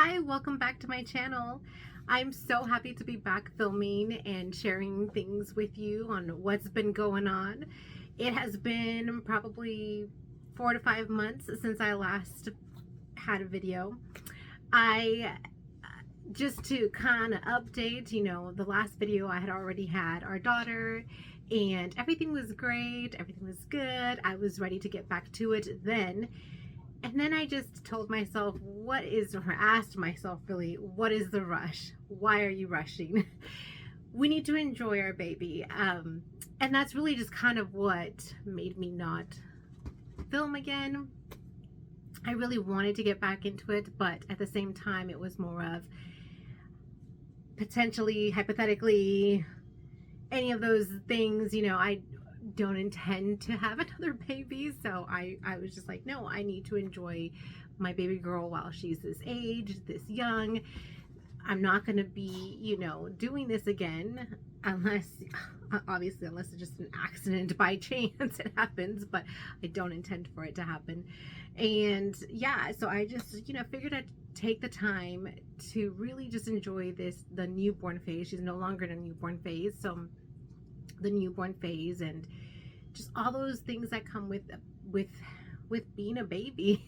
Hi, welcome back to my channel. I'm so happy to be back filming and sharing things with you on what's been going on. It has been probably 4 to 5 months since I last had a video. Just to kind of update, the last video I had already had our daughter and everything was great, everything was good. I was ready to get back to it then. And then I just told myself, asked myself really, what is the rush? Why are you rushing? We need to enjoy our baby. And that's really just kind of what made me not film again. I really wanted to get back into it, but at the same time, it was more of potentially, hypothetically, any of those things, I don't intend to have another baby, so I was just like, no, I need to enjoy my baby girl while she's this age, this young. I'm not going to be, doing this again unless it's just an accident by chance it happens, but I don't intend for it to happen. And yeah, so I just, figured I'd take the time to really just enjoy the newborn phase. She's no longer in a newborn phase, so the newborn phase and just all those things that come with being a baby.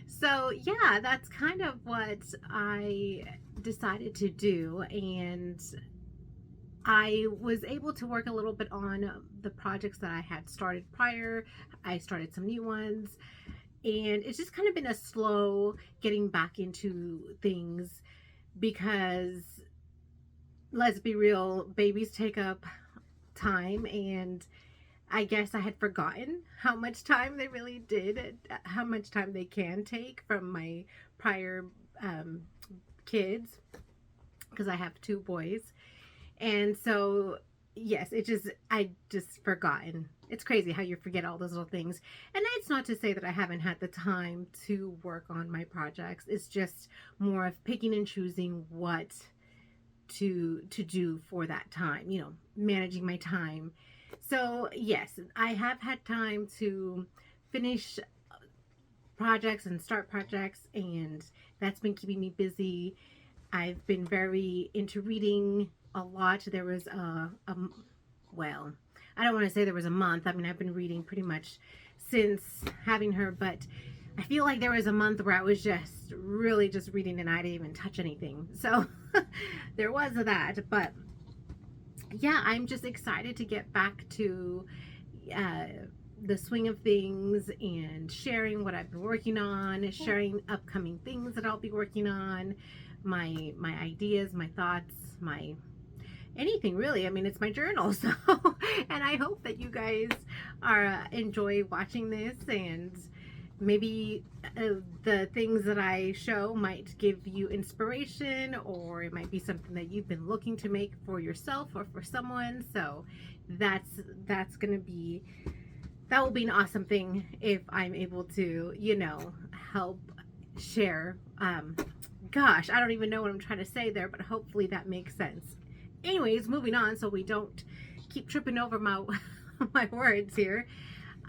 So yeah, that's kind of what I decided to do, and I was able to work a little bit on the projects that I had started prior. I started some new ones, and it's just kind of been a slow getting back into things because, let's be real, babies take up time, and I guess I had forgotten how much time they really did, how much time they can take from my prior kids, because I have 2 boys. And so yes, I just forgotten. It's crazy how you forget all those little things. And it's not to say that I haven't had the time to work on my projects. It's just more of picking and choosing what to do for that time, managing my time. So yes, I have had time to finish projects and start projects, and that's been keeping me busy. I've been very into reading a lot. There was well, I don't want to say there was a month. I mean, I've been reading pretty much since having her, but I feel like there was a month where I was just really just reading and I didn't even touch anything. So there was that, but yeah, I'm just excited to get back to the swing of things and sharing what I've been working on, sharing upcoming things that I'll be working on, my ideas, my thoughts, my anything really. I mean, it's my journal, so and I hope that you guys are enjoy watching this, and maybe the things that I show might give you inspiration, or it might be something that you've been looking to make for yourself or for someone. So that will be an awesome thing if I'm able to, help share. Gosh, I don't even know what I'm trying to say there, but hopefully that makes sense. Anyways, moving on so we don't keep tripping over my my words here.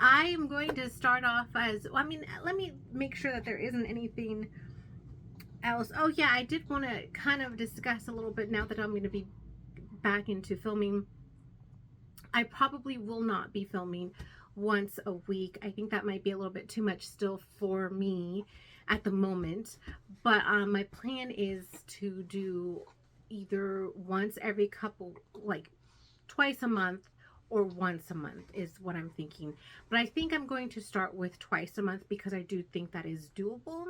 I am going to start off let me make sure that there isn't anything else. Oh yeah, I did want to kind of discuss a little bit now that I'm going to be back into filming. I probably will not be filming once a week. I think that might be a little bit too much still for me at the moment, but my plan is to do either once every twice a month, or once a month is what I'm thinking. But I think I'm going to start with twice a month because I do think that is doable.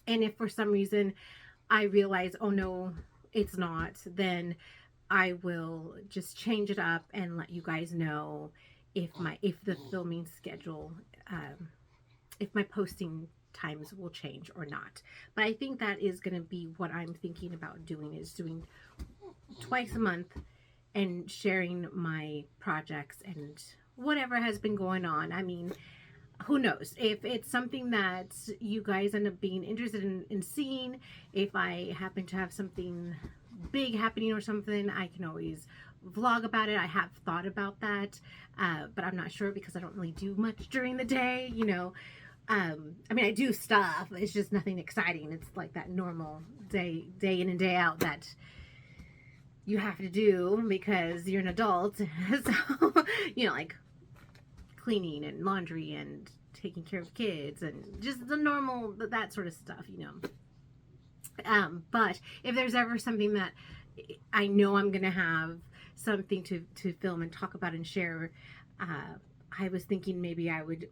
And if for some reason I realize, oh no, it's not, then I will just change it up and let you guys know if the filming schedule, if my posting times will change or not. But I think that is going to be what I'm thinking about doing, is doing twice a month and sharing my projects and whatever has been going on. I mean, who knows if it's something that you guys end up being interested in seeing. If I happen to have something big happening or something, I can always vlog about it. I have thought about that, but I'm not sure because I don't really do much during the day, I mean, I do stuff. It's just nothing exciting. It's like that normal day in and day out that you have to do because you're an adult. So, you know, like cleaning and laundry and taking care of kids and just the normal, that sort of stuff, you know. But if there's ever something that I know I'm going to have something to film and talk about and share, I was thinking maybe I would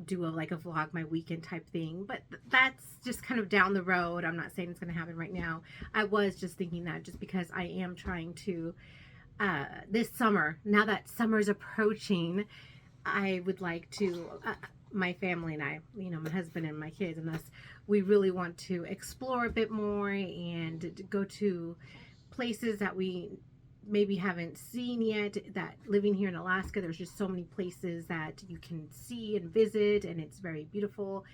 do like a vlog my weekend type thing, but that's just kind of down the road. I'm not saying it's going to happen right now. I was just thinking that just because I am trying to this summer, now that summer's approaching, I would like to my family and I, you know, my husband and my kids and us, we really want to explore a bit more and go to places that we maybe haven't seen yet. That living here in Alaska, there's just so many places that you can see and visit, and it's very beautiful,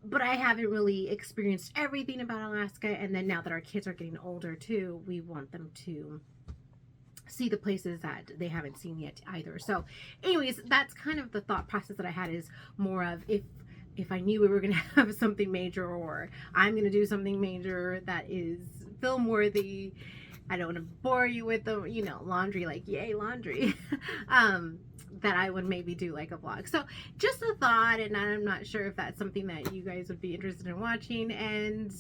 but I haven't really experienced everything about Alaska. And then now that our kids are getting older too, we want them to see the places that they haven't seen yet either. So anyways, that's kind of the thought process that I had, is more of if I knew we were going to have something major, or I'm going to do something major that is film worthy, I don't want to bore you with the, you know, laundry, like yay laundry, that I would maybe do like a vlog. So just a thought, and I'm not sure if that's something that you guys would be interested in watching, and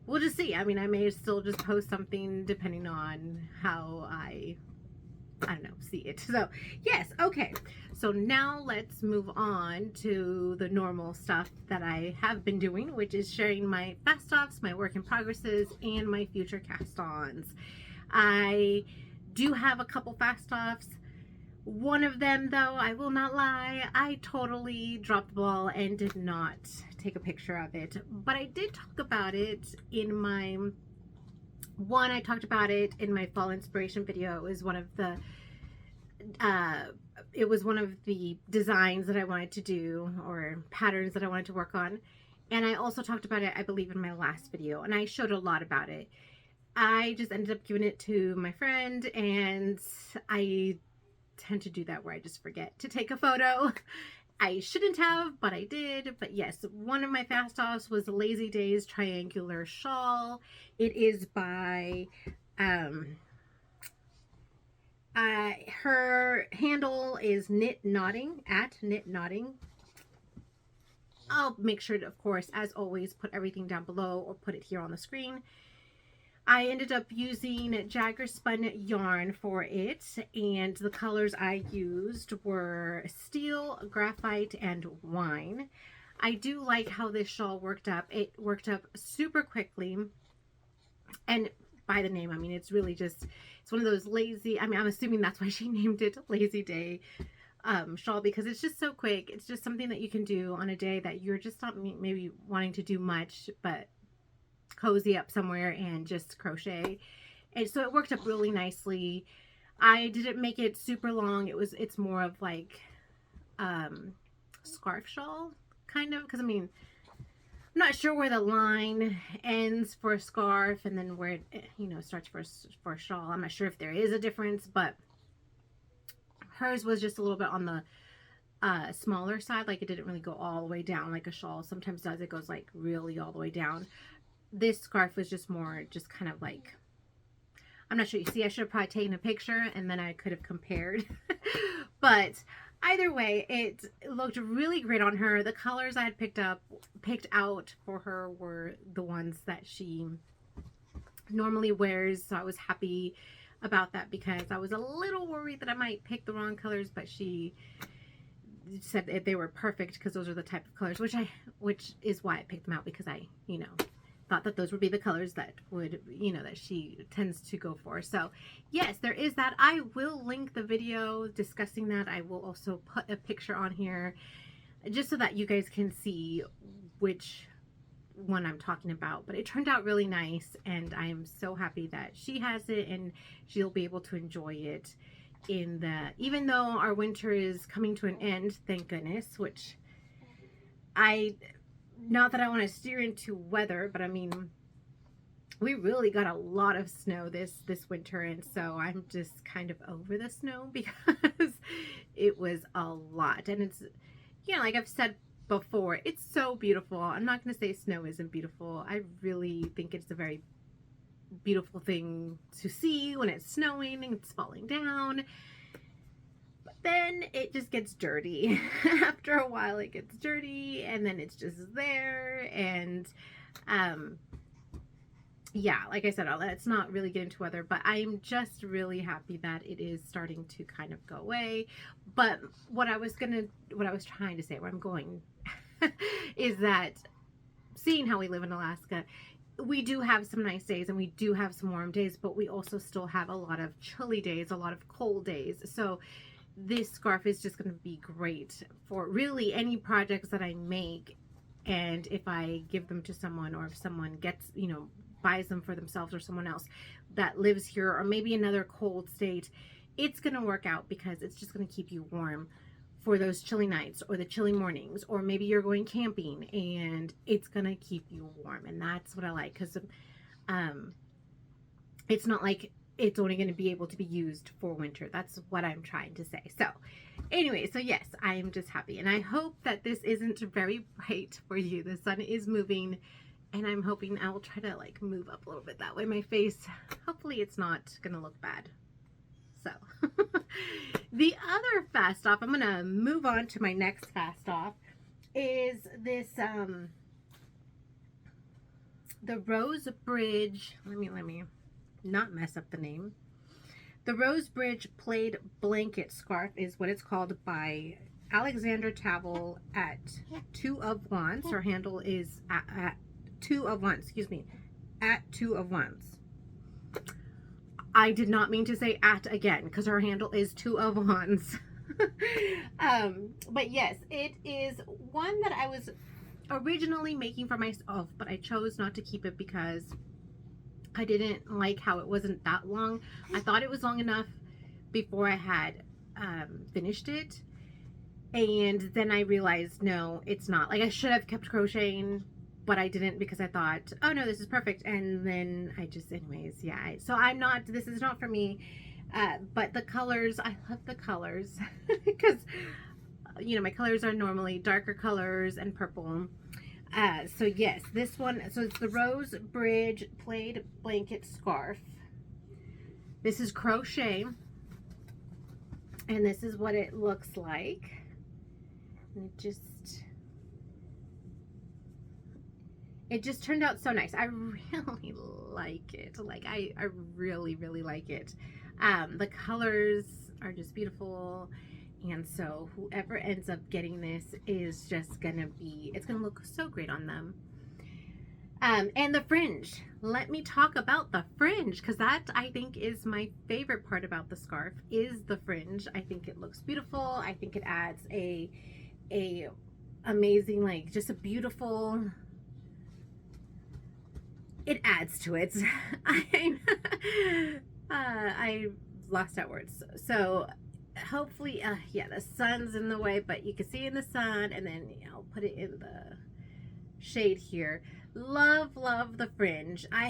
we'll just see. I mean, I may still just post something depending on how I don't know, see it. So yes, okay. So now let's move on to the normal stuff that I have been doing, which is sharing my fast offs, my work in progresses, and my future cast-ons. I do have a couple fast offs. One of them, though, I will not lie, I totally dropped the ball and did not take a picture of it. But I did talk about it in my I talked about it in my fall inspiration video. It was one of the designs that I wanted to do, or patterns that I wanted to work on. And I also talked about it, I believe, in my last video, and I showed a lot about it. I just ended up giving it to my friend, and I tend to do that where I just forget to take a photo. I shouldn't have, but I did. But yes, one of my fast offs was the Lazy Days triangular shawl. It is by her handle is Knit Knotting, at Knit Knotting. I'll make sure to, of course, as always, put everything down below or put it here on the screen. I ended up using Jagger spun yarn for it, and the colors I used were steel, graphite, and wine. I do like how this shawl worked up. It worked up super quickly, and by the name, I mean, it's really just, it's one of those lazy, I mean, I'm assuming that's why she named it Lazy Day shawl, because it's just so quick. It's just something that you can do on a day that you're just not maybe wanting to do much, but cozy up somewhere and just crochet. And so it worked up really nicely. I didn't make it super long. It's more of like scarf shawl kind of, because I mean, I'm not sure where the line ends for a scarf and then where it, you know, starts for a shawl. I'm not sure if there is a difference, but hers was just a little bit on the smaller side. Like, it didn't really go all the way down like a shawl sometimes does. It goes like really all the way down. This scarf was just more, just kind of like, I'm not sure. You see, I should have probably taken a picture and then I could have compared. But either way, it looked really great on her. The colors I had picked out for her were the ones that she normally wears. So I was happy about that, because I was a little worried that I might pick the wrong colors, but she said that they were perfect because those are the type of colors, which is why I picked them out, because I, you know, thought that those would be the colors that would, you know, that she tends to go for. So yes, there is that. I will link the video discussing that. I will also put a picture on here just so that you guys can see which one I'm talking about. But it turned out really nice, and I am so happy that she has it and she'll be able to enjoy it in the, even though our winter is coming to an end, thank goodness, which not that I want to steer into weather, but I mean, we really got a lot of snow this winter, and so I'm just kind of over the snow because it was a lot. And it's, you know, like I've said before. It's so beautiful. I'm not going to say snow isn't beautiful. I really think it's a very beautiful thing to see when it's snowing and it's falling down. But then it just gets dirty. After a while it gets dirty, and then it's just there. And yeah, like I said, let's not really get into weather, but I'm just really happy that it is starting to kind of go away. But what I was trying to say, where I'm going is that seeing how we live in Alaska, we do have some nice days and we do have some warm days, but we also still have a lot of chilly days, a lot of cold days. So this scarf is just going to be great for really any projects that I make. And if I give them to someone, or if someone gets, you know, buys them for themselves, or someone else that lives here, or maybe another cold state, it's going to work out because it's just going to keep you warm for those chilly nights or the chilly mornings, or maybe you're going camping and it's going to keep you warm. And that's what I like, because it's not like it's only going to be able to be used for winter. That's what I'm trying to say. So anyway, so yes, I'm just happy, and I hope that this isn't very bright for you. The sun is moving, and I'm hoping I will try to like move up a little bit that way. My face, hopefully it's not gonna look bad. So the other fast off, I'm gonna move on to my next fast off, is this the Rosebridge, let me not mess up the name. The Rosebridge Plaid blanket scarf is what it's called, by Alexandra Tavel at 2 of Wands. Her handle is at 2 of Wands, excuse me, at 2 of Wands. I did not mean to say at again, because her handle is 2 of Wands. But yes, it is one that I was originally making for myself, but I chose not to keep it because I didn't like how it wasn't that long. I thought it was long enough before I had finished it, and then I realized no, it's not. Like, I should have kept crocheting, but I didn't, because I thought, oh no, this is perfect. And then I just, anyways, yeah. So I'm not, this is not for me. But the colors, I love the colors because, you know, my colors are normally darker colors and purple. So yes, this one, so it's the Rosebridge Plaid blanket scarf. This is crochet, and this is what it looks like. And it just turned out so nice. I really like it. Like, I really, really like it. The colors are just beautiful. And so whoever ends up getting this is just gonna be, it's gonna look so great on them. And the fringe. Let me talk about the fringe, because that, I think, is my favorite part about the scarf, is the fringe. I think it looks beautiful. I think it adds a amazing, like, just a beautiful, it adds to it. I lost out words. So hopefully, yeah, the sun's in the way, but you can see in the sun, and then I'll put it in the shade here. Love the fringe. I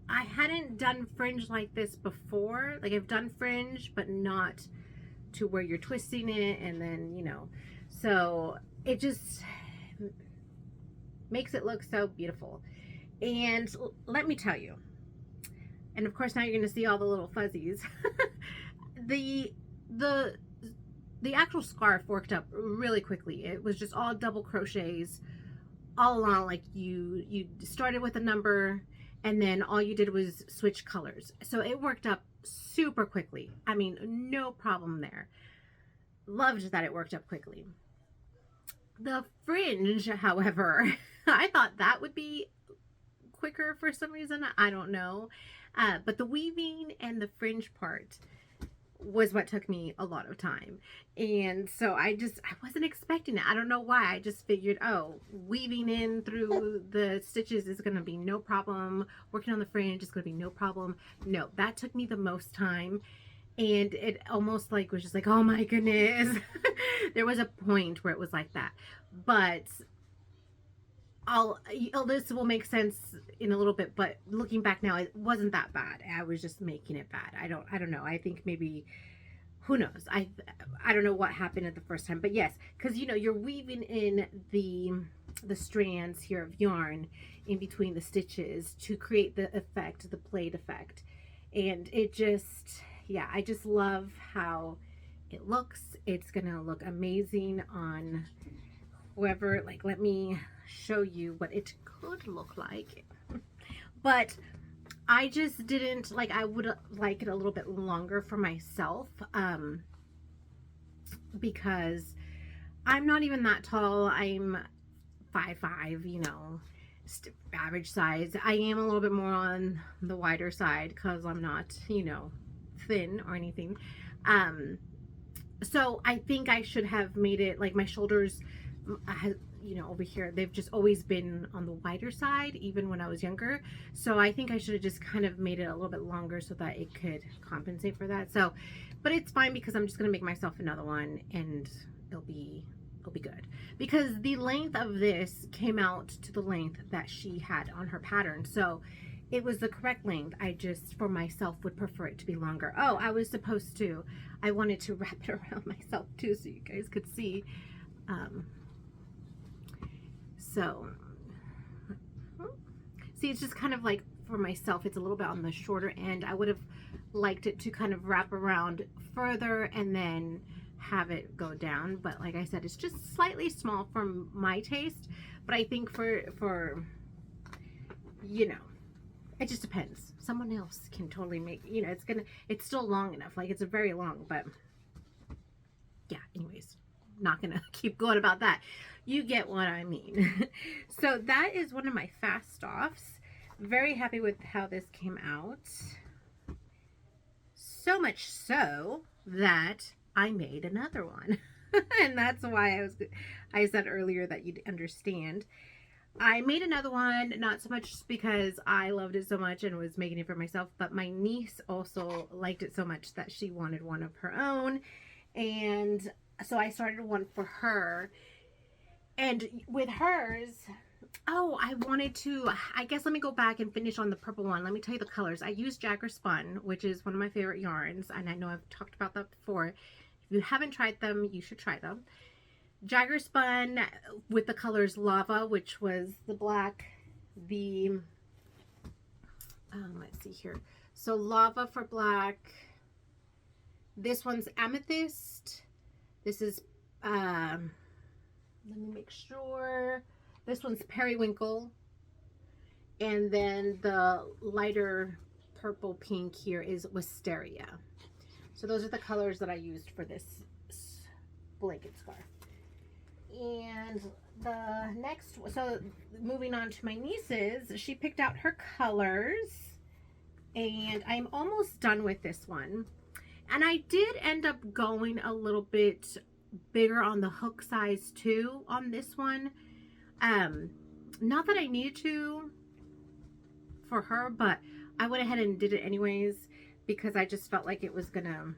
hadn't done fringe like this before. Like, I've done fringe, but not to where you're twisting it, and then, you know, so it just makes it look so beautiful. And let me tell you, and of course now you're going to see all the little fuzzies. the actual scarf worked up really quickly. It was just all double crochets all along. Like, you started with a number, and then all you did was switch colors. So it worked up super quickly. I mean, no problem there. Loved that it worked up quickly. The fringe, however, I thought that would be quicker for some reason. I don't know. But the weaving and the fringe part was what took me a lot of time. And so I wasn't expecting it. I don't know why. I just figured, oh, weaving in through the stitches is going to be no problem. Working on the fringe is going to be no problem. No, that took me the most time. And it almost like was just like, oh my goodness. There was a point where it was like that. But this will make sense in a little bit, but looking back now, it wasn't that bad. I was just making it bad. I don't know. I think maybe who knows? I don't know what happened at the first time, but yes, because you know you're weaving in the strands here of yarn in between the stitches to create the effect, the plaid effect, and it just, yeah, I just love how it looks. It's gonna look amazing on whoever. Like, let me show you what it could look like. But I just didn't like, I would like it a little bit longer for myself, because I'm not even that tall. I'm 5'5", you know, average size. I am a little bit more on the wider side because I'm not, you know, thin or anything. So I think I should have made it like my shoulders, you know, over here, they've just always been on the wider side, even when I was younger. So I think I should have just kind of made it a little bit longer so that it could compensate for that. So, but it's fine because I'm just going to make myself another one and it'll be good. Because the length of this came out to the length that she had on her pattern. So it was the correct length. I just, for myself, would prefer it to be longer. Oh, I wanted to wrap it around myself too so you guys could see. So, see, it's just kind of like for myself, it's a little bit on the shorter end. I would have liked it to kind of wrap around further and then have it go down. But like I said, it's just slightly small for my taste. But I think for you know, it just depends. Someone else can totally make, you know, it's still long enough. Like, it's a very long, but yeah, anyways, not gonna keep going about that. You get what I mean. So that is one of my fast offs. Very happy with how this came out. So much so that I made another one. And that's why I said earlier that you'd understand. I made another one, not so much because I loved it so much and was making it for myself, but my niece also liked it so much that she wanted one of her own. And so I started one for her. And with hers, oh, I guess let me go back and finish on the purple one. Let me tell you the colors. I used Jagger Spun, which is one of my favorite yarns. And I know I've talked about that before. If you haven't tried them, you should try them. Jagger Spun with the colors Lava, which was the black, let's see here. So Lava for black. This one's Amethyst. This is, let me make sure. This one's Periwinkle. And then the lighter purple pink here is Wisteria. So those are the colors that I used for this blanket scarf. And the next, so moving on to my niece's, she picked out her colors. And I'm almost done with this one. And I did end up going a little bit bigger on the hook size too on this one. Not that I needed to for her, but I went ahead and did it anyways because I just felt like it was gonna,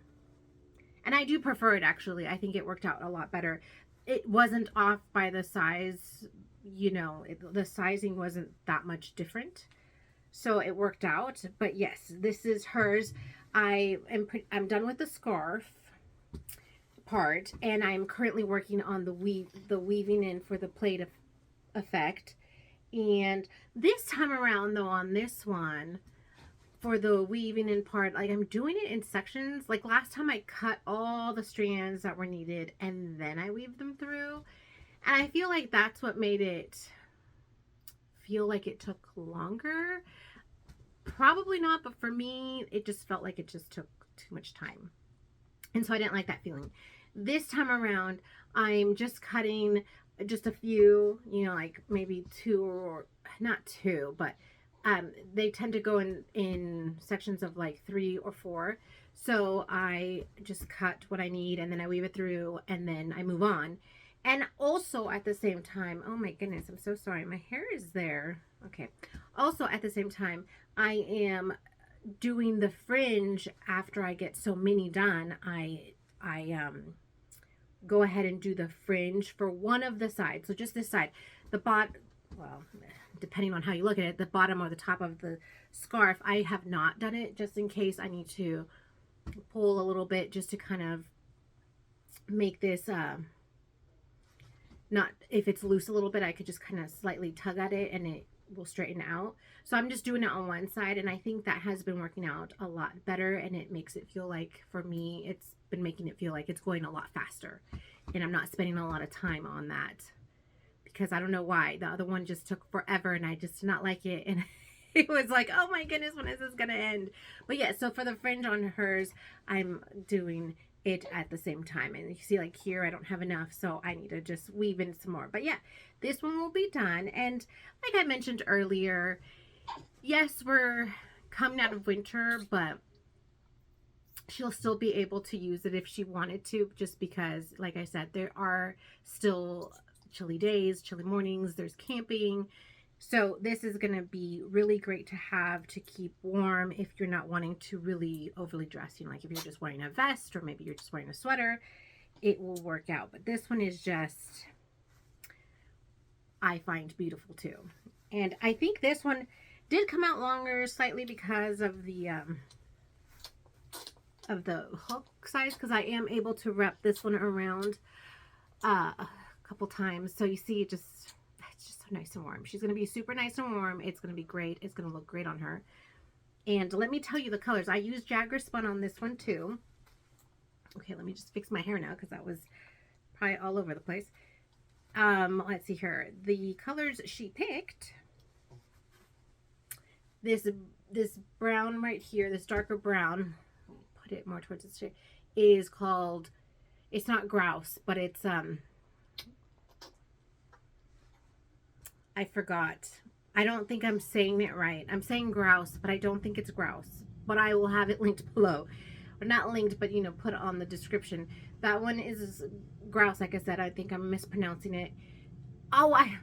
and I do prefer it actually. I think it worked out a lot better. It wasn't off by the size, you know, the sizing wasn't that much different. So it worked out. But yes, this is hers. I'm done with the scarf part, and I'm currently working on the weaving in for the plaid effect. And this time around though, on this one, for the weaving in part, like I'm doing it in sections. Like last time I cut all the strands that were needed and then I weaved them through, and I feel like that's what made it feel like it took longer. Probably not, but for me it just felt like it just took too much time, and so I didn't like that feeling. This time around I'm just cutting just a few, you know, like maybe two, or not two, but they tend to go in sections of like 3 or 4. So I just cut what I need and then I weave it through and then I move on. And also at the same time, oh my goodness, I'm so sorry, my hair is there. Okay. Also at the same time, I am doing the fringe after I get so many done. I go ahead and do the fringe for one of the sides. So just this side, the bottom, well, depending on how you look at it, the bottom or the top of the scarf. I have not done it just in case I need to pull a little bit just to kind of make this, not, if it's loose a little bit, I could just kind of slightly tug at it and it will straighten out. So I'm just doing it on one side, and I think that has been working out a lot better, and it makes it feel like, for me, it's been making it feel like it's going a lot faster, and I'm not spending a lot of time on that, because I don't know why. The other one just took forever, and I just did not like it, and it was like, oh my goodness, when is this gonna end? But yeah, so for the fringe on hers, I'm doing it at the same time, and you see, like, here I don't have enough, so I need to just weave in some more. But yeah, this one will be done. And like I mentioned earlier, yes, we're coming out of winter, but she'll still be able to use it if she wanted to, just because, like I said, there are still chilly days, chilly mornings, there's camping. So this is going to be really great to have to keep warm if you're not wanting to really overly dress. You know, like if you're just wearing a vest, or maybe you're just wearing a sweater, it will work out. But this one is just, I find beautiful too. And I think this one did come out longer slightly because of the hook size, because I am able to wrap this one around a couple times. So you see, it's just so nice and warm. She's going to be super nice and warm. It's going to be great. It's going to look great on her. And let me tell you the colors. I used Jagger Spun on this one too. Okay, let me just fix my hair now, because that was probably all over the place. Let's see here. The colors she picked, this brown right here, this darker brown, put it more towards the shade, is called, it's not grouse, but it's I forgot. I don't think I'm saying it right. I'm saying grouse, but I don't think it's grouse. But I will have it linked below. Or not linked, but, you know, put on the description. That one is grouse, like I said. I think I'm mispronouncing it. Oh, I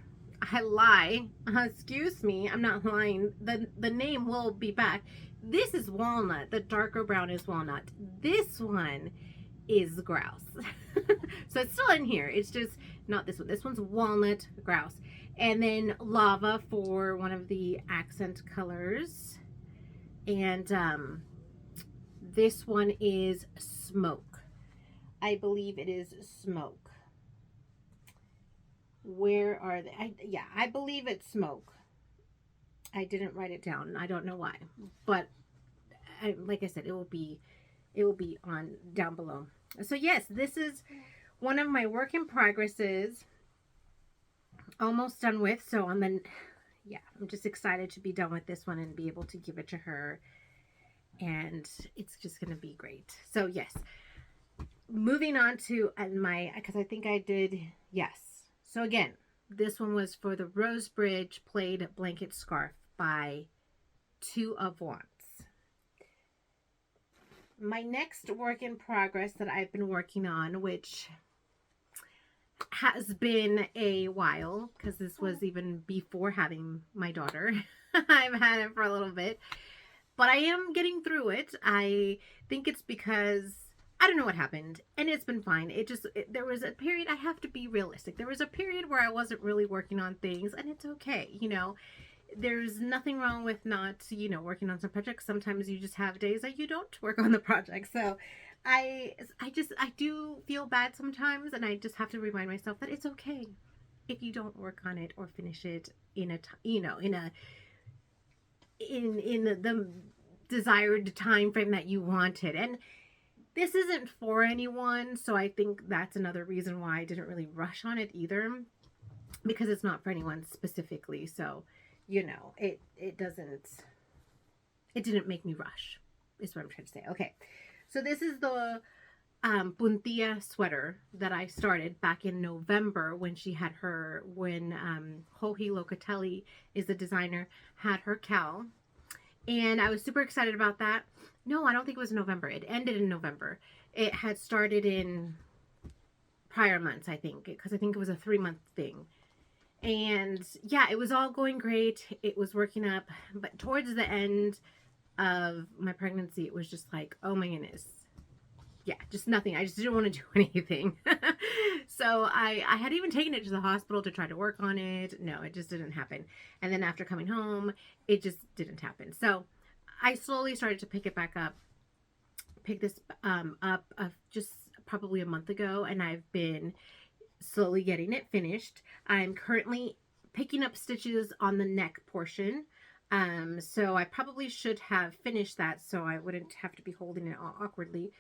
lie. Excuse me. I'm not lying. The name will be back. This is walnut. The darker brown is walnut. This one is grouse. So it's still in here. It's just not this one. This one's walnut grouse. And then lava for one of the accent colors. And this one is smoke. I believe it is smoke. Where are they? Yeah, I believe it's smoke. I didn't write it down. I don't know why. But like I said, it will be on down below. So yes, this is one of my work in progresses. Almost done with. So on the, yeah, I'm just excited to be done with this one and be able to give it to her, and it's just gonna be great. So yes, moving on to my, because I think I did, yes. So again, this one was for the Rosebridge Plaid Blanket Scarf by Two of Wands. My next work in progress that I've been working on, which has been a while, because this was even before having my daughter. I've had it for a little bit, but I am getting through it. I think it's because I don't know what happened, and it's been fine. There was a period, I have to be realistic. There was a period where I wasn't really working on things, and it's okay. You know, there's nothing wrong with not, you know, working on some projects. Sometimes you just have days that you don't work on the project. So I do feel bad sometimes, and I just have to remind myself that it's okay if you don't work on it or finish it in the desired time frame that you wanted. And this isn't for anyone, so I think that's another reason why I didn't really rush on it either, because it's not for anyone specifically. So, you know, it didn't make me rush, is what I'm trying to say. Okay. So this is the Puntilla Sweater that I started back in November when she had her, when Joji Locatelli is the designer, had her cowl. And I was super excited about that. No, I don't think it was November. It ended in November. It had started in prior months, I think, because I think it was a 3-month thing. And yeah, it was all going great. It was working up. But towards the end of my pregnancy, it was just like, oh my goodness, yeah, just nothing. I just didn't want to do anything. So I had even taken it to the hospital to try to work on it. No, it just didn't happen. And then after coming home, it just didn't happen. So I slowly started to pick it back up, picked this up just probably a month ago, and I've been slowly getting it finished. I'm currently picking up stitches on the neck portion. So I probably should have finished that so I wouldn't have to be holding it awkwardly.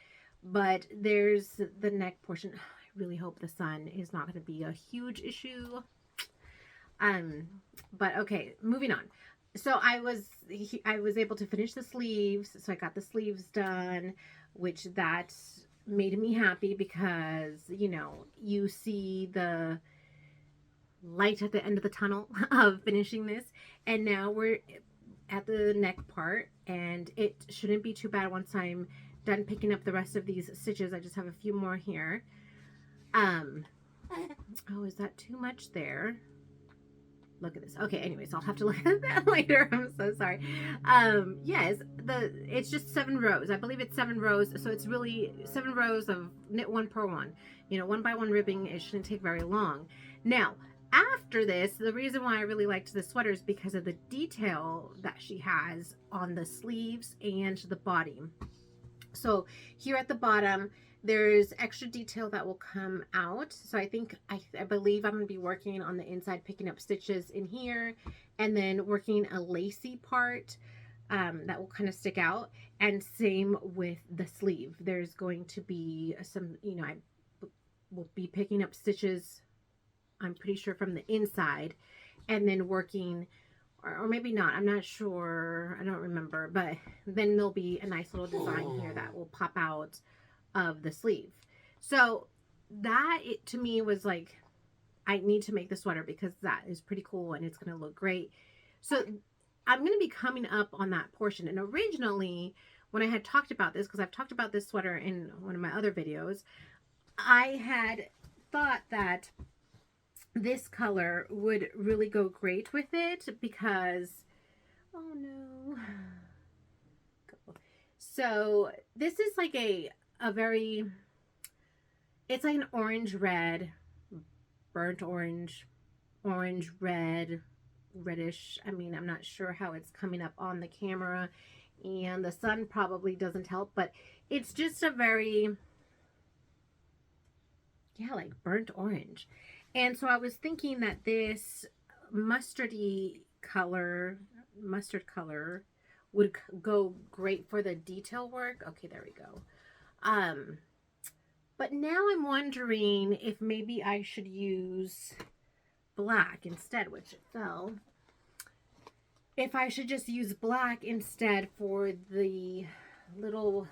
But there's the neck portion. I really hope the sun is not going to be a huge issue. But okay, moving on. So I was able to finish the sleeves. So I got the sleeves done, which that made me happy because, you know, you see the light at the end of the tunnel of finishing this. And now we're at the neck part, and it shouldn't be too bad once I'm done picking up the rest of these stitches. I just have a few more here. Oh, is that too much there? Look at this. Okay, anyways, I'll have to look at that later. I'm so sorry. Yes, it's just 7 rows. I believe it's 7 rows, so it's really 7 rows of knit 1 per 1. You know, 1 by 1 ribbing. It shouldn't take very long. Now, after this, the reason why I really liked the sweater is because of the detail that she has on the sleeves and the body. So here at the bottom, there's extra detail that will come out. So I believe I'm going to be working on the inside, picking up stitches in here, and then working a lacy part that will kind of stick out. And same with the sleeve. There's going to be some, you know, I will be picking up stitches, I'm pretty sure, from the inside, and then working, or maybe not, I'm not sure, I don't remember, but then there'll be a nice little design here that will pop out of the sleeve. So that, to me, was like, I need to make the sweater because that is pretty cool and it's going to look great. So I'm going to be coming up on that portion. And originally, when I had talked about this, because I've talked about this sweater in one of my other videos, I had thought that this color would really go great with it because, oh no. So this is like a very, it's like an orange red, burnt orange, orange red, reddish. I mean, I'm not sure how it's coming up on the camera, and the sun probably doesn't help, but it's just a very, yeah, like burnt orange. And so I was thinking that this mustard color would go great for the detail work. Okay, there we go. But now I'm wondering if maybe I should use black instead, which it fell. If I should just use black instead for the little,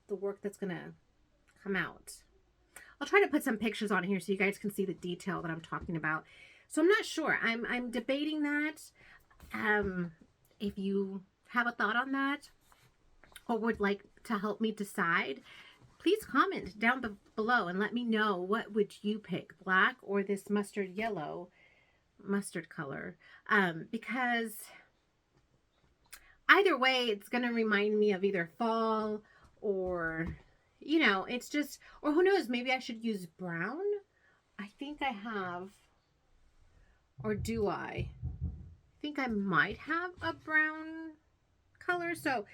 the work that's gonna come out. I'll try to put some pictures on here so you guys can see the detail that I'm talking about. So I'm not sure. I'm debating that. If you have a thought on that or would like to help me decide, please comment down below and let me know, what would you pick, black or this mustard color? Because either way, it's going to remind me of either fall or, you know, it's just, or who knows, maybe I should use brown. I think I have, or do I think I might have a brown color. So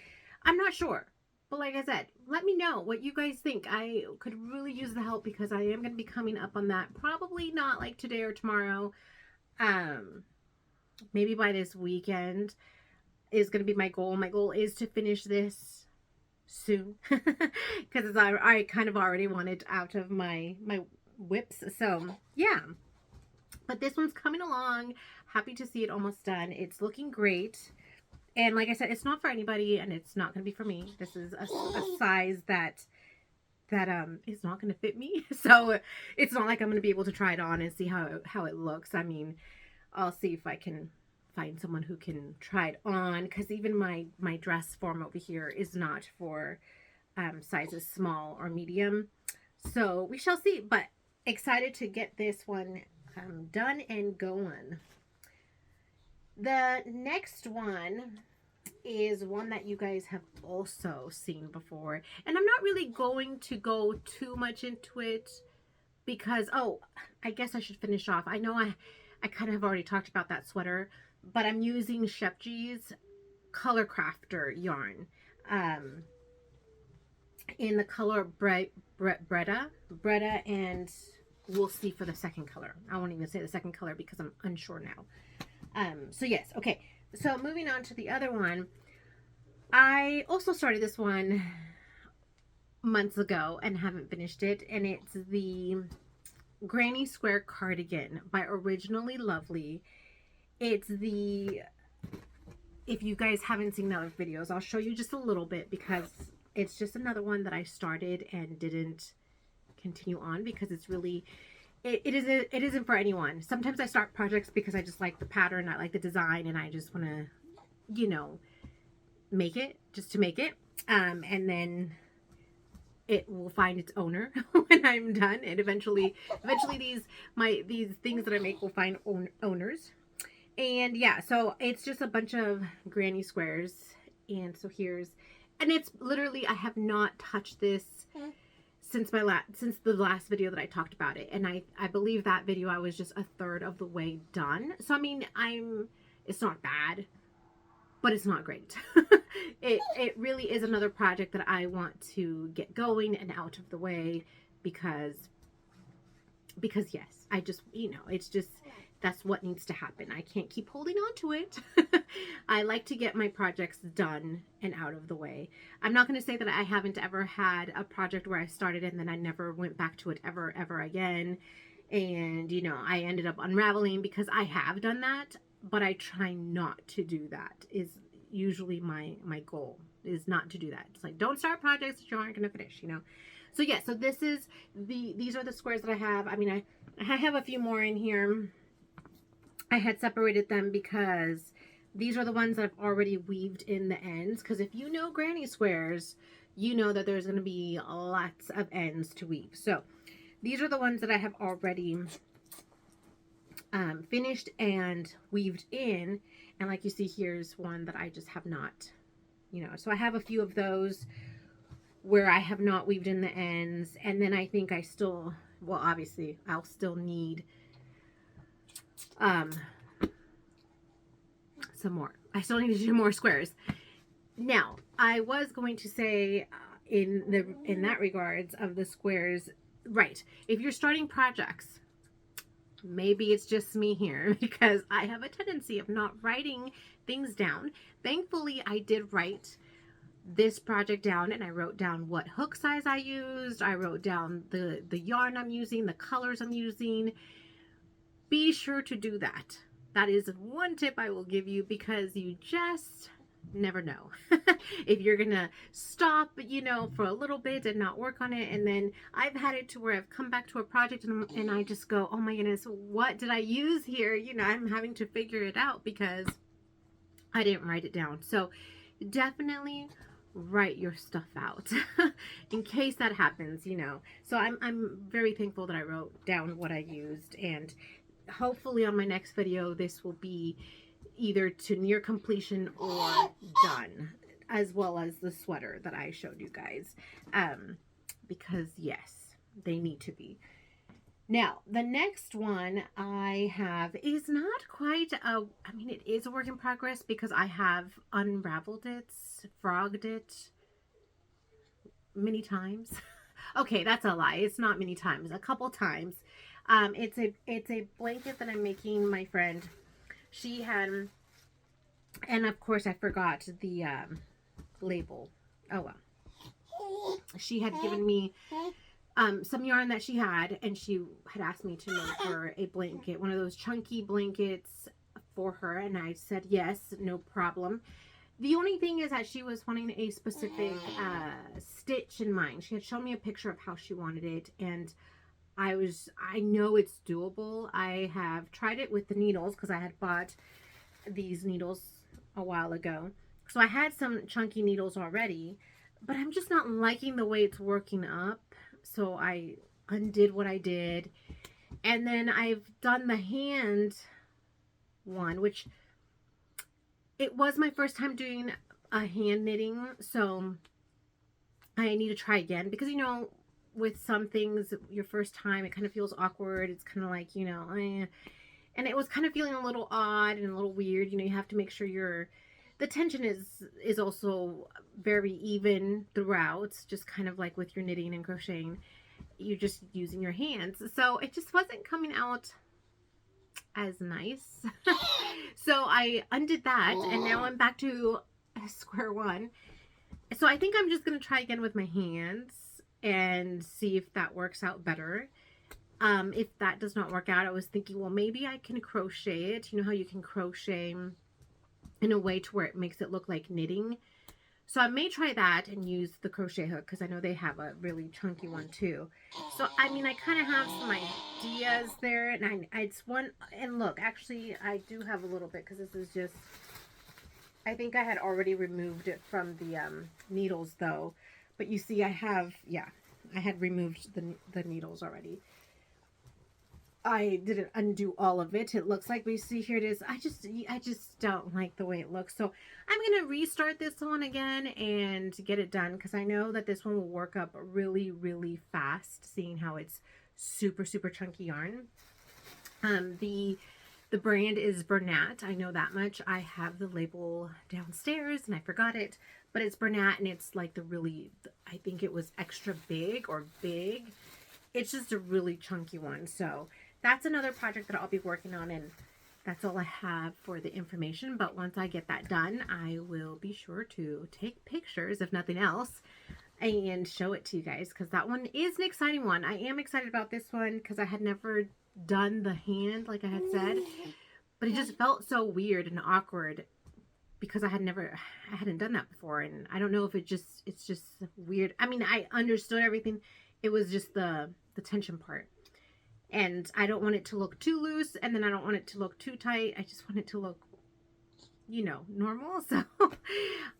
I'm not sure. But like I said, let me know what you guys think. I could really use the help because I am going to be coming up on that. Probably not like today or tomorrow. Maybe by this weekend is going to be my goal. My goal is to finish this soon because I kind of already want it out of my whips. So yeah, but this one's coming along. Happy to see it almost done. It's looking great. And like I said, it's not for anybody and it's not going to be for me. This is a size that is not going to fit me. So it's not like I'm going to be able to try it on and see how it looks. I mean, I'll see if I can find someone who can try it on, because even my dress form over here is not for sizes small or medium. So we shall see, but excited to get this one done and going. The next one is one that you guys have also seen before, and I'm not really going to go too much into it because, oh, I guess I should finish off. I know I kind of have already talked about that sweater, but I'm using Scheepjes Color Crafter yarn. in the color Breda, and we'll see for the second color. I won't even say the second color because I'm unsure now. So yes, okay. So moving on to the other one, I also started this one months ago and haven't finished it, and it's the Granny Square Cardigan by Originally Lovely. It's the, if you guys haven't seen the other videos, I'll show you just a little bit because it's just another one that I started and didn't continue on because it's really, it isn't for anyone. Sometimes I start projects because I just like the pattern, I like the design, and I just want to, you know, make it just to make it. And then it will find its owner when I'm done, and eventually these things that I make will find owners. And yeah, so it's just a bunch of granny squares. And so and it's literally, I have not touched this since the last video that I talked about it, and I believe that video I was just a third of the way done. So I mean, it's not bad, but it's not great. It really is another project that I want to get going and out of the way because yes, I just, you know, it's just, that's what needs to happen. I can't keep holding on to it. I like to get my projects done and out of the way. I'm not going to say that I haven't ever had a project where I started and then I never went back to it ever again. And, you know, I ended up unraveling, because I have done that, but I try not to do that, is usually my goal, is not to do that. It's like, don't start projects that you aren't going to finish, you know? So yeah, so this is these are the squares that I have. I mean, I have a few more in here. I had separated them because these are the ones that I've already weaved in the ends. Because if you know granny squares, you know that there's going to be lots of ends to weave. So these are the ones that I have already finished and weaved in. And like you see, here's one that I just have not, you know. So I have a few of those where I have not weaved in the ends. And then I think I still, well, obviously I'll still need some more. I still need to do more squares. Now, I was going to say in that regards of the squares, right, if you're starting projects, maybe it's just me here because I have a tendency of not writing things down. Thankfully, I did write this project down, and I wrote down what hook size I used. I wrote down the yarn I'm using, the colors I'm using. Be sure to do that. That is one tip I will give you, because you just never know. If you're gonna stop, you know, for a little bit and not work on it, and then I've had it to where I've come back to a project and I just go, oh my goodness, what did I use here? You know, I'm having to figure it out because I didn't write it down. So definitely write your stuff out in case that happens, you know. So I'm very thankful that I wrote down what I used, and hopefully on my next video this will be either to near completion or done, as well as the sweater that I showed you guys, because yes, they need to be. Now the next one I have is not quite a, I mean, it is a work in progress because I have unraveled it, frogged it many times. Okay, that's a lie. It's not many times, a couple times. It's a blanket that I'm making my friend. She had, and of course I forgot the label. Oh well. She had given me some yarn that she had, and she had asked me to make her a blanket, one of those chunky blankets for her, and I said yes, no problem. The only thing is that she was wanting a specific stitch in mind. She had shown me a picture of how she wanted it, and I know it's doable. I have tried it with the needles because I had bought these needles a while ago. So I had some chunky needles already, but I'm just not liking the way it's working up. So I undid what I did. And then I've done the hand one, which it was my first time doing a hand knitting. So I need to try again because, you know, with some things, your first time, it kind of feels awkward. It's kind of like, you know, and it was kind of feeling a little odd and a little weird. You know, you have to make sure the tension is also very even throughout, just kind of like with your knitting and crocheting. You're just using your hands. So it just wasn't coming out as nice. So I undid that, and now I'm back to square one. So I think I'm just going to try again with my hands and see if that works out better. If that does not work out, I was thinking, well, maybe I can crochet it. You know how you can crochet in a way to where it makes it look like knitting. So I may try that and use the crochet hook, because I know they have a really chunky one too. So I mean, I kind of have some ideas there, and it's one. And look, actually, I do have a little bit, because this is just, I think I had already removed it from the needles though. But you see, I have, yeah, I had removed the needles already. I didn't undo all of it. It looks like, we see here it is. I just don't like the way it looks. So I'm going to restart this one again and get it done, because I know that this one will work up really, really fast, seeing how it's super, super chunky yarn. The brand is Bernat. I know that much. I have the label downstairs and I forgot it, but it's Bernat, and it's like the really, I think it was extra big or big. It's just a really chunky one. So that's another project that I'll be working on, and that's all I have for the information. But once I get that done, I will be sure to take pictures, if nothing else, and show it to you guys, because that one is an exciting one. I am excited about this one because I had never done the hand, like I had said, but it just felt so weird and awkward because I hadn't done that before, and I don't know if it's just weird. I mean, I understood everything. It was just the tension part. And I don't want it to look too loose, and then I don't want it to look too tight. I just want it to look, you know, normal. So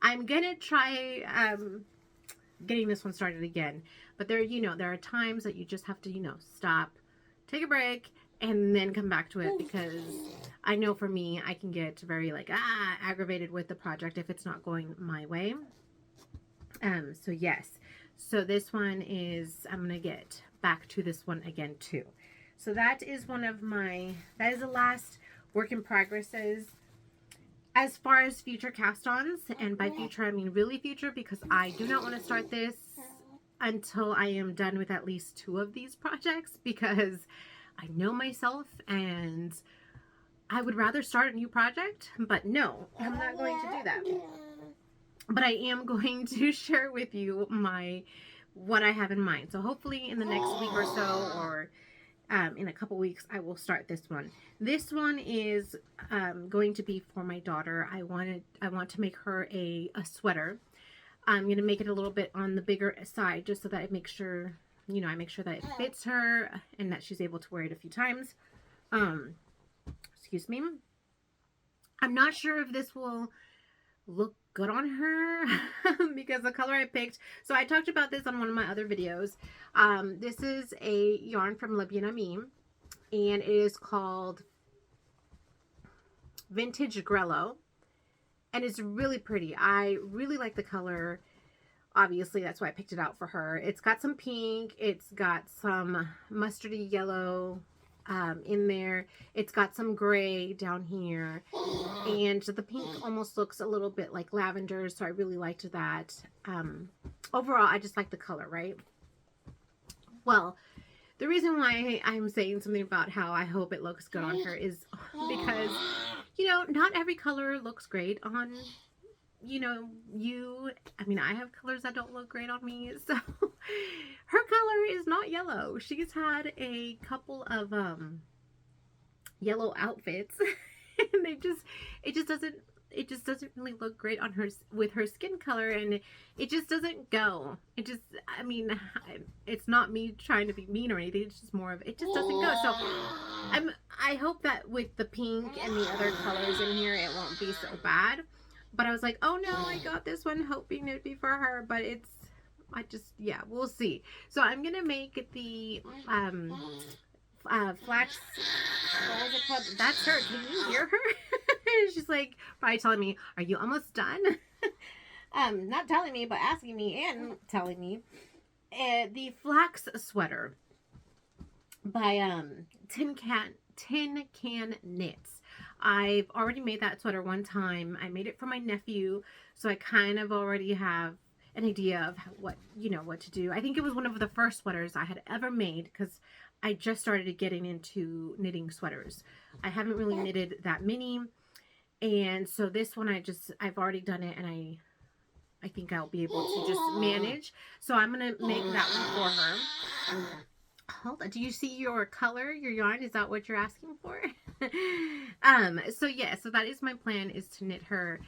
I'm going to try getting this one started again. But there, you know, there are times that you just have to, you know, stop, take a break, and then come back to it, because I know for me, I can get very like, aggravated with the project if it's not going my way. So yes. So this one is, I'm going to get back to this one again too. So that is one of my, that is the last work in progresses. As far as future cast-ons, and by future I mean really future, because I do not want to start this until I am done with at least 2 of these projects, because I know myself and I would rather start a new project, but no, I'm not going to do that. But I am going to share with you what I have in mind. So hopefully in the next week or so, or in a couple weeks, I will start this one. This one is going to be for my daughter. I want to make her a sweater. I'm going to make it a little bit on the bigger side, just so that I make sure, you know, I make sure that it fits her and that she's able to wear it a few times. Excuse me. I'm not sure if this will look good on her because the color I picked. So I talked about this on one of my other videos. This is a yarn from La Bien Amie, and it is called Vintage Grello, and it's really pretty. I really like the color. Obviously, that's why I picked it out for her. It's got some pink. It's got some mustardy yellow in there. It's got some gray down here, and the pink almost looks a little bit like lavender, so I really liked that. Overall, I just like the color, right? Well, the reason why I'm saying something about how I hope it looks good on her is because, you know, not every color looks great on, you know, you. I mean, I have colors that don't look great on me, so her color is not yellow. She's had a couple of yellow outfits and it just doesn't really look great on her with her skin color, and it just doesn't go. It just, I mean, it's not me trying to be mean or anything. It's just more of, it just doesn't go. So I hope that with the pink and the other colors in here, it won't be so bad. But I was like, oh no, I got this one hoping it'd be for her, but it's, yeah, we'll see. So I'm gonna make the flax, what was it called? That's her. Can you hear her? She's like probably telling me, are you almost done? Not telling me, but asking me and telling me. The Flax Sweater by Tin Can Knits. I've already made that sweater one time. I made it for my nephew, so I kind of already have an idea of what, you know, what to do. I think it was one of the first sweaters I had ever made because I just started getting into knitting sweaters. I haven't really knitted that many, and so this one I've already done it, and I think I'll be able to just manage. So I'm gonna make that one for her. Hold on. Do you see your color, your yarn? Is that what you're asking for? So yeah, so that is my plan, is to knit her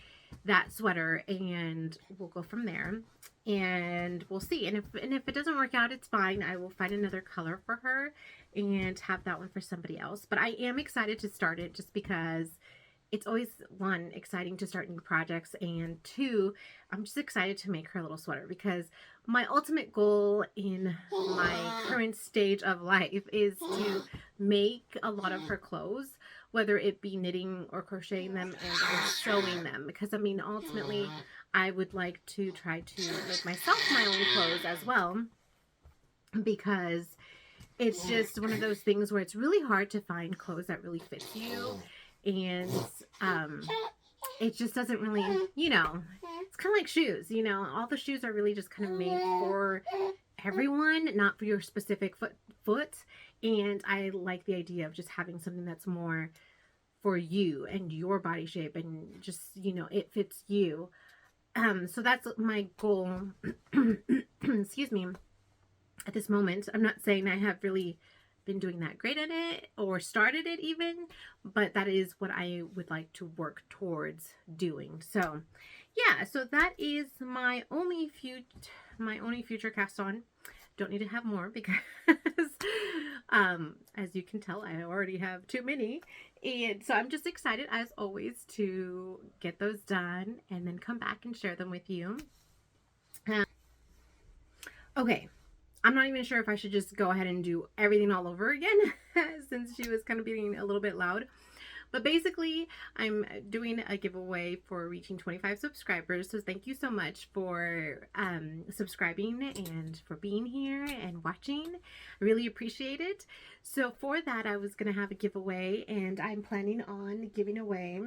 that sweater, and we'll go from there, and we'll see. And if it doesn't work out, it's fine. I will find another color for her and have that one for somebody else. But I am excited to start it, just because it's always, one, exciting to start new projects, and two, I'm just excited to make her a little sweater, because my ultimate goal in my current stage of life is to make a lot of her clothes, whether it be knitting or crocheting them and or sewing them, because I mean, ultimately I would like to try to make myself my own clothes as well, because it's just one of those things where it's really hard to find clothes that really fit you. And it just doesn't really, you know, it's kind of like shoes, you know, all the shoes are really just kind of made for everyone, not for your specific foot. And I like the idea of just having something that's more for you and your body shape, and just, you know, it fits you. So that's my goal. Excuse me. At this moment, I'm not saying I have really been doing that great at it or started it even, but that is what I would like to work towards doing. So yeah, so that is my only future cast on. Don't need to have more, because as you can tell, I already have too many, and so I'm just excited as always to get those done and then come back and share them with you. Okay, I'm not even sure if I should just go ahead and do everything all over again since she was kind of being a little bit loud. But basically, I'm doing a giveaway for reaching 25 subscribers. So thank you so much for subscribing and for being here and watching. I really appreciate it. So for that, I was going to have a giveaway, and I'm planning on giving away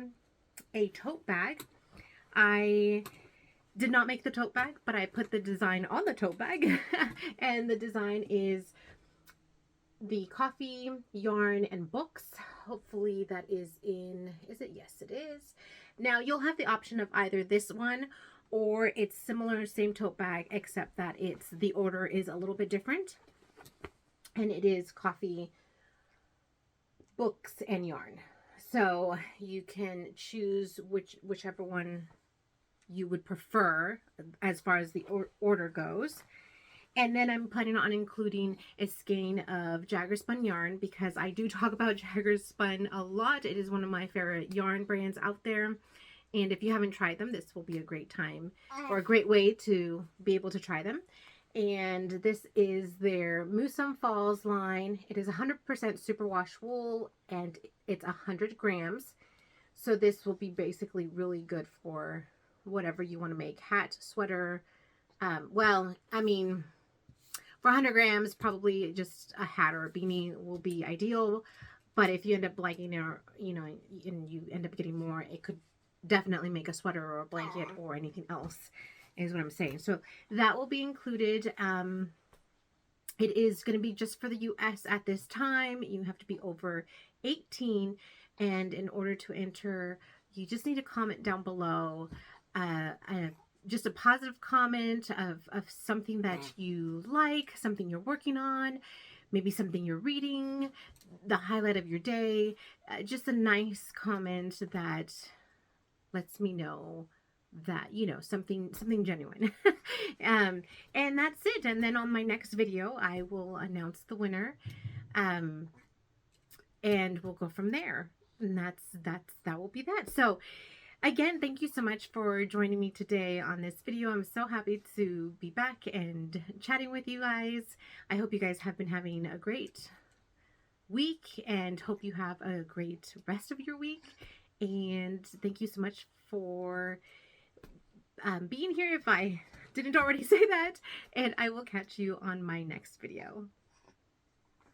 a tote bag. I did not make the tote bag, but I put the design on the tote bag. And the design is the coffee, yarn, and books. Hopefully that is in, is it? Yes, it is. Now you'll have the option of either this one or it's similar, same tote bag, except that it's, the order is a little bit different. And it is coffee, books, and yarn. So you can choose whichever one you would prefer as far as the order goes. And then I'm planning on including a skein of Jagger Spun yarn, because I do talk about Jagger Spun a lot. It is one of my favorite yarn brands out there. And if you haven't tried them, this will be a great time, or a great way to be able to try them. And this is their Mousam Falls line. It is 100% superwash wool, and it's 100 grams. So this will be basically really good for whatever you want to make. Hat, sweater. Well, I mean, for 100 grams, probably just a hat or a beanie will be ideal. But if you end up liking it, or, you know, and you end up getting more, it could definitely make a sweater or a blanket or anything else, is what I'm saying. So that will be included. It is going to be just for the US at this time. You have to be over 18. And in order to enter, you just need to comment down below just a positive comment of something that you like, something you're working on, maybe something you're reading, the highlight of your day, just a nice comment that lets me know that, you know, something genuine. And that's it. And then on my next video, I will announce the winner, and we'll go from there. And that will be that. So again, thank you so much for joining me today on this video. I'm so happy to be back and chatting with you guys. I hope you guys have been having a great week, and hope you have a great rest of your week. And thank you so much for being here, if I didn't already say that. And I will catch you on my next video.